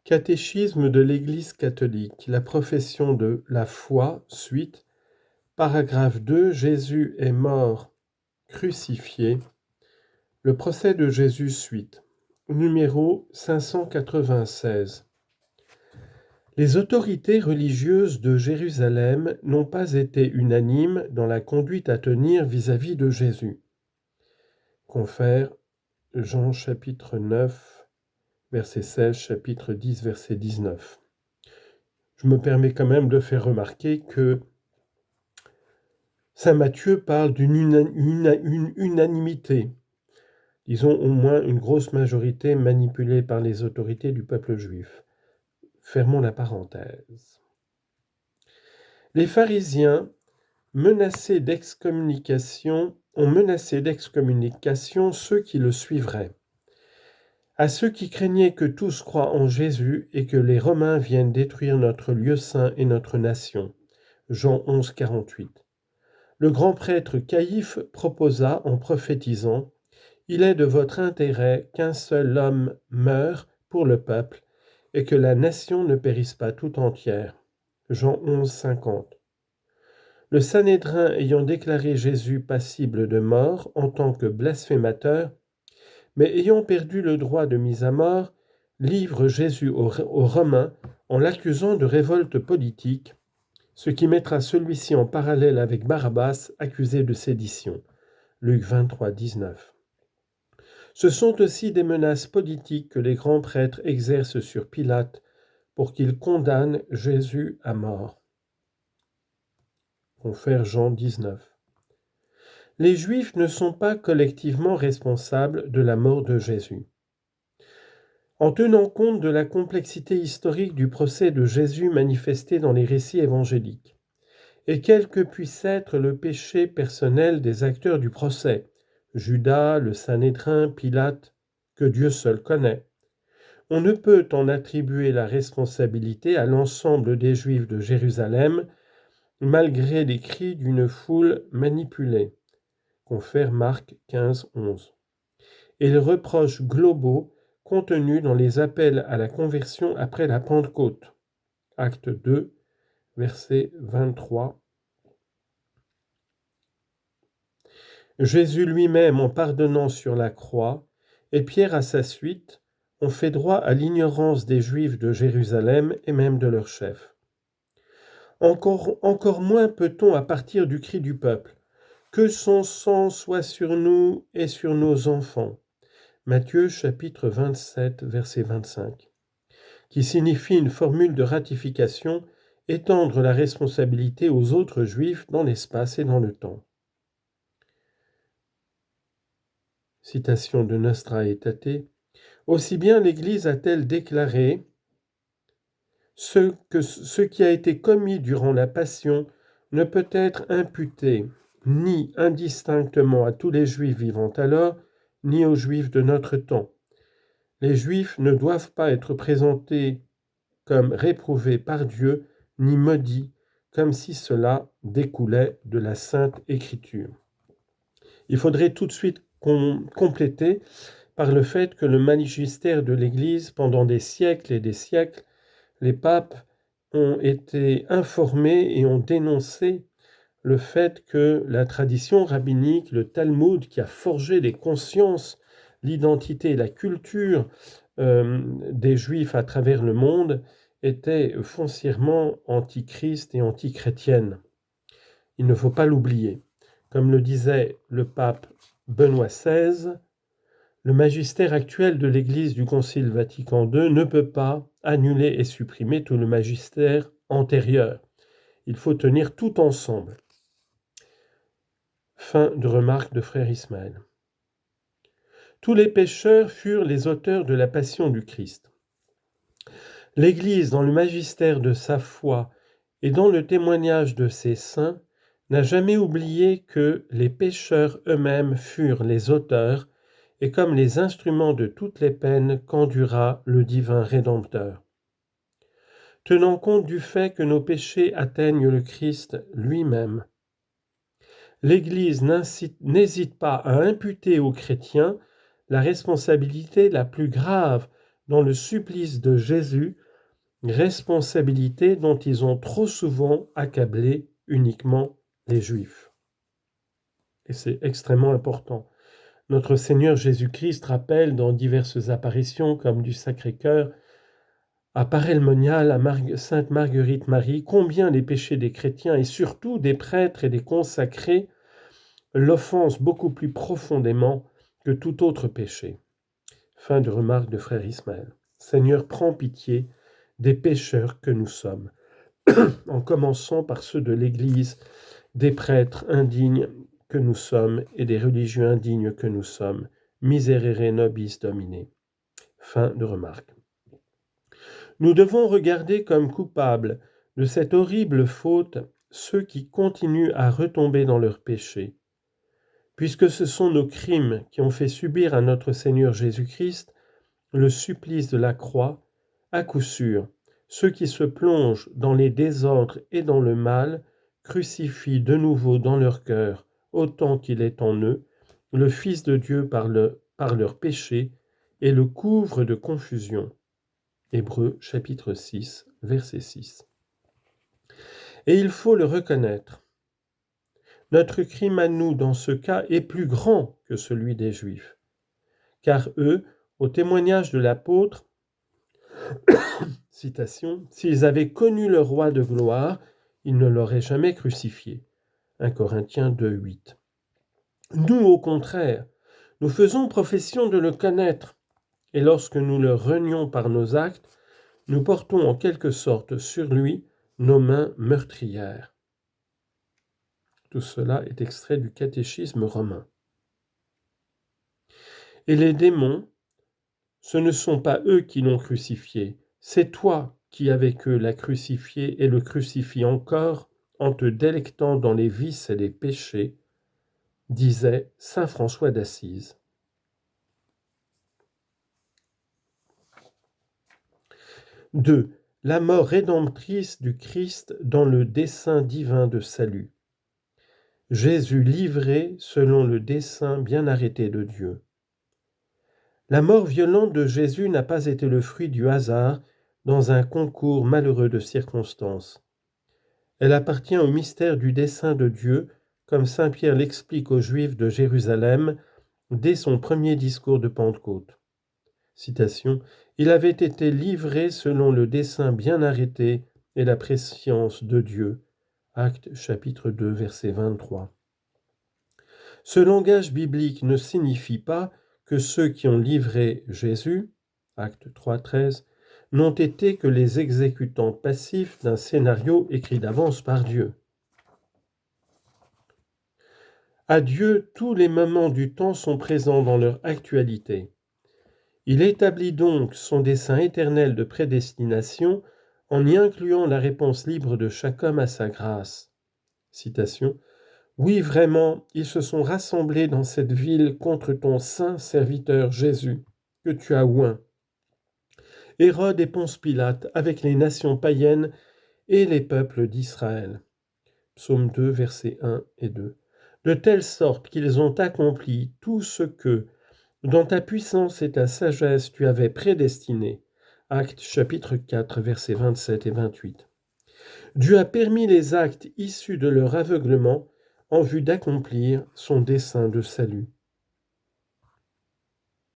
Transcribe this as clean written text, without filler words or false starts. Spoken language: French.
Catéchisme de l'Église catholique, la profession de la foi, suite, paragraphe 2, Jésus est mort, crucifié, le procès de Jésus, suite, numéro 596. Les autorités religieuses de Jérusalem n'ont pas été unanimes dans la conduite à tenir vis-à-vis de Jésus. Confère Jean chapitre 9, verset 16, chapitre 10, verset 19. Je me permets quand même de faire remarquer que saint Matthieu parle d'une unanimité, disons au moins une grosse majorité manipulée par les autorités du peuple juif. Fermons la parenthèse. Les pharisiens ont menacé d'excommunication ceux qui le suivraient. À ceux qui craignaient que tous croient en Jésus et que les Romains viennent détruire notre lieu saint et notre nation. Jean 11, 48. Le grand prêtre Caïphe proposa en prophétisant « Il est de votre intérêt qu'un seul homme meure pour le peuple et que la nation ne périsse pas tout entière. » Jean 11, 50. Le Sanhédrin ayant déclaré Jésus passible de mort en tant que blasphémateur, mais ayant perdu le droit de mise à mort, livre Jésus aux Romains en l'accusant de révolte politique, ce qui mettra celui-ci en parallèle avec Barabbas, accusé de sédition. Luc 23, 19. Ce sont aussi des menaces politiques que les grands prêtres exercent sur Pilate pour qu'il condamne Jésus à mort. Confère Jean 19. Les Juifs ne sont pas collectivement responsables de la mort de Jésus. En tenant compte de la complexité historique du procès de Jésus manifesté dans les récits évangéliques, et quel que puisse être le péché personnel des acteurs du procès, Judas, le Sanhédrin, Pilate, que Dieu seul connaît, on ne peut en attribuer la responsabilité à l'ensemble des Juifs de Jérusalem, malgré les cris d'une foule manipulée. Confère Marc 15, 11. Et les reproches globaux contenus dans les appels à la conversion après la Pentecôte. Acte 2, verset 23. Jésus lui-même, en pardonnant sur la croix, et Pierre à sa suite, ont fait droit à l'ignorance des Juifs de Jérusalem et même de leur chef. Encore moins peut-on, à partir du cri du peuple, « Que son sang soit sur nous et sur nos enfants » Matthieu chapitre 27, verset 25, qui signifie une formule de ratification, étendre la responsabilité aux autres Juifs dans l'espace et dans le temps. Citation de Nostra Aetate. Aussi bien l'Église a-t-elle déclaré ce qui a été commis durant la Passion ne peut être imputé ni indistinctement à tous les Juifs vivant alors, ni aux Juifs de notre temps. Les Juifs ne doivent pas être présentés comme réprouvés par Dieu, ni maudits, comme si cela découlait de la Sainte Écriture. Il faudrait tout de suite compléter par le fait que le magistère de l'Église, pendant des siècles et des siècles, les papes ont été informés et ont dénoncé le fait que la tradition rabbinique, le Talmud, qui a forgé les consciences, l'identité et la culture des Juifs à travers le monde, était foncièrement antichrist et antichrétienne. Il ne faut pas l'oublier. Comme le disait le pape Benoît XVI, le magistère actuel de l'Église du Concile Vatican II ne peut pas annuler et supprimer tout le magistère antérieur. Il faut tenir tout ensemble. Fin de remarque de frère Ismaël. Tous les pécheurs furent les auteurs de la passion du Christ. L'Église, dans le magistère de sa foi et dans le témoignage de ses saints, n'a jamais oublié que les pécheurs eux-mêmes furent les auteurs et comme les instruments de toutes les peines qu'endura le divin Rédempteur. Tenant compte du fait que nos péchés atteignent le Christ lui-même, l'Église n'hésite pas à imputer aux chrétiens la responsabilité la plus grave dans le supplice de Jésus, responsabilité dont ils ont trop souvent accablé uniquement les Juifs. Et c'est extrêmement important. Notre Seigneur Jésus-Christ rappelle dans diverses apparitions, comme du Sacré-Cœur, à Paray-le-Monial, à Sainte Marguerite Marie, combien les péchés des chrétiens et surtout des prêtres et des consacrés l'offensent beaucoup plus profondément que tout autre péché. Fin de remarque de frère Ismaël. Seigneur, prends pitié des pécheurs que nous sommes, en commençant par ceux de l'Église, des prêtres indignes que nous sommes et des religieux indignes que nous sommes. Miserere nobis Domine. Fin de remarque. Nous devons regarder comme coupables de cette horrible faute ceux qui continuent à retomber dans leurs péchés. Puisque ce sont nos crimes qui ont fait subir à notre Seigneur Jésus-Christ le supplice de la croix, à coup sûr, ceux qui se plongent dans les désordres et dans le mal crucifient de nouveau dans leur cœur, autant qu'il est en eux, le Fils de Dieu par leur péché et le couvrent de confusion. Hébreux chapitre 6, verset 6. Et il faut le reconnaître. Notre crime à nous, dans ce cas, est plus grand que celui des Juifs. Car eux, au témoignage de l'apôtre, citation, « S'ils avaient connu le roi de gloire, ils ne l'auraient jamais crucifié. » 1 Corinthiens 2, 8. Nous, au contraire, nous faisons profession de le connaître, et lorsque nous le renions par nos actes, nous portons en quelque sorte sur lui nos mains meurtrières. Tout cela est extrait du catéchisme romain. Et les démons, ce ne sont pas eux qui l'ont crucifié, c'est toi qui avec eux l'as crucifié et le crucifies encore en te délectant dans les vices et les péchés, disait saint François d'Assise. Deux, la mort rédemptrice du Christ dans le dessein divin de salut. Jésus livré selon le dessein bien arrêté de Dieu. La mort violente de Jésus n'a pas été le fruit du hasard dans un concours malheureux de circonstances. Elle appartient au mystère du dessein de Dieu, comme saint Pierre l'explique aux Juifs de Jérusalem dès son premier discours de Pentecôte. Citation, « Il avait été livré selon le dessein bien arrêté et la prescience de Dieu. » Actes chapitre 2, verset 23. Ce langage biblique ne signifie pas que ceux qui ont livré Jésus, Actes 3, 13, n'ont été que les exécutants passifs d'un scénario écrit d'avance par Dieu. À Dieu, tous les moments du temps sont présents dans leur actualité. Il établit donc son dessein éternel de prédestination en y incluant la réponse libre de chaque homme à sa grâce. Citation, « Oui, vraiment, ils se sont rassemblés dans cette ville contre ton saint serviteur Jésus, que tu as oint. Hérode et Ponce Pilate, avec les nations païennes et les peuples d'Israël. » Psaume 2, versets 1 et 2. « De telle sorte qu'ils ont accompli tout ce que, dans ta puissance et ta sagesse, tu avais prédestiné. » Actes chapitre 4, versets 27 et 28. Dieu a permis les actes issus de leur aveuglement en vue d'accomplir son dessein de salut.